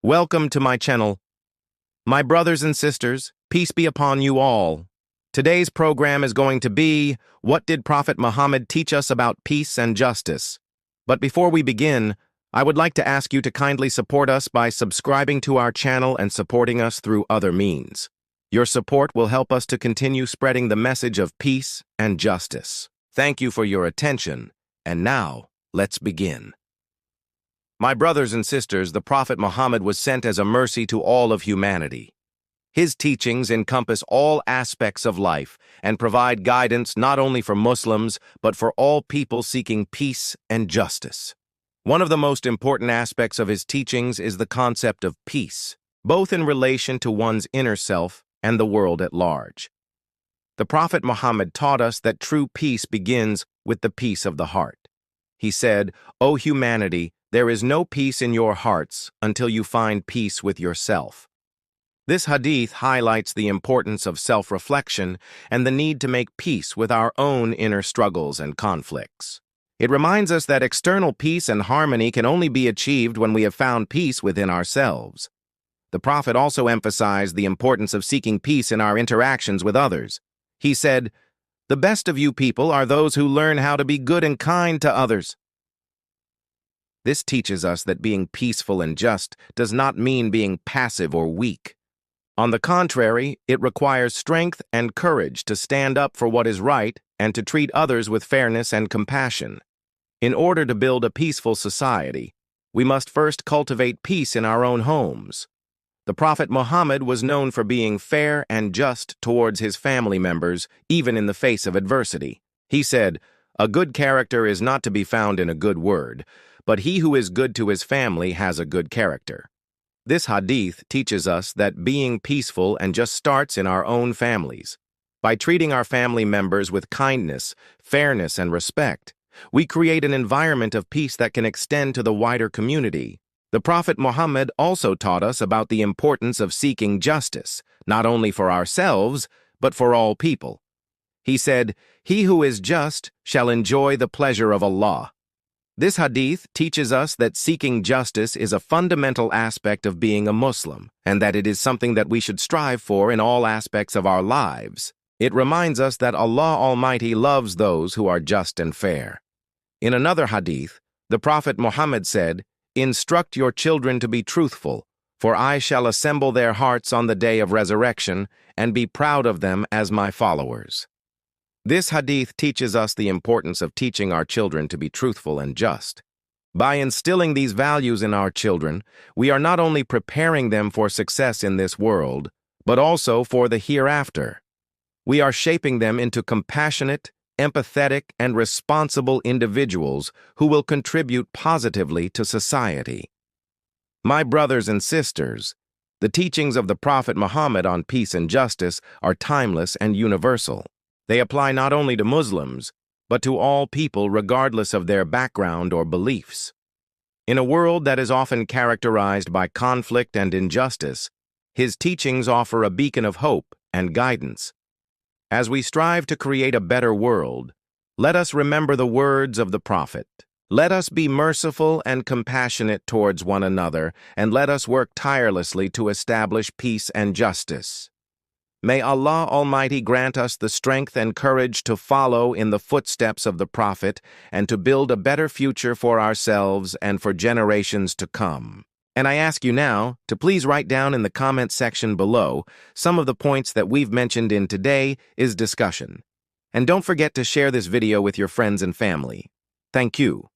Welcome to my channel. My brothers and sisters, peace be upon you all. Today's program is going to be, what did Prophet Muhammad teach us about peace and justice? But before we begin, I would like to ask you to kindly support us by subscribing to our channel and supporting us through other means. Your support will help us to continue spreading the message of peace and justice. Thank you for your attention, and now, let's begin. My brothers and sisters, the Prophet Muhammad was sent as a mercy to all of humanity. His teachings encompass all aspects of life and provide guidance not only for Muslims, but for all people seeking peace and justice. One of the most important aspects of his teachings is the concept of peace, both in relation to one's inner self and the world at large. The Prophet Muhammad taught us that true peace begins with the peace of the heart. He said, "O humanity, there is no peace in your hearts until you find peace with yourself." This hadith highlights the importance of self-reflection and the need to make peace with our own inner struggles and conflicts. It reminds us that external peace and harmony can only be achieved when we have found peace within ourselves. The Prophet also emphasized the importance of seeking peace in our interactions with others. He said, "The best of you people are those who learn how to be good and kind to others." This teaches us that being peaceful and just does not mean being passive or weak. On the contrary, it requires strength and courage to stand up for what is right and to treat others with fairness and compassion. In order to build a peaceful society, we must first cultivate peace in our own homes. The Prophet Muhammad was known for being fair and just towards his family members, even in the face of adversity. He said, "A good character is not to be found in a good word, but he who is good to his family has a good character." This hadith teaches us that being peaceful and just starts in our own families. By treating our family members with kindness, fairness, and respect, we create an environment of peace that can extend to the wider community. The Prophet Muhammad also taught us about the importance of seeking justice, not only for ourselves, but for all people. He said, "He who is just shall enjoy the pleasure of Allah." This hadith teaches us that seeking justice is a fundamental aspect of being a Muslim, and that it is something that we should strive for in all aspects of our lives. It reminds us that Allah Almighty loves those who are just and fair. In another hadith, the Prophet Muhammad said, "Instruct your children to be truthful, for I shall assemble their hearts on the day of resurrection and be proud of them as my followers." This hadith teaches us the importance of teaching our children to be truthful and just. By instilling these values in our children, we are not only preparing them for success in this world, but also for the hereafter. We are shaping them into compassionate, empathetic, and responsible individuals who will contribute positively to society. My brothers and sisters, the teachings of the Prophet Muhammad on peace and justice are timeless and universal. They apply not only to Muslims, but to all people regardless of their background or beliefs. In a world that is often characterized by conflict and injustice, his teachings offer a beacon of hope and guidance. As we strive to create a better world, let us remember the words of the Prophet. Let us be merciful and compassionate towards one another, and let us work tirelessly to establish peace and justice. May Allah Almighty grant us the strength and courage to follow in the footsteps of the Prophet and to build a better future for ourselves and for generations to come. And I ask you now to please write down in the comment section below some of the points that we've mentioned in today's discussion. And don't forget to share this video with your friends and family. Thank you.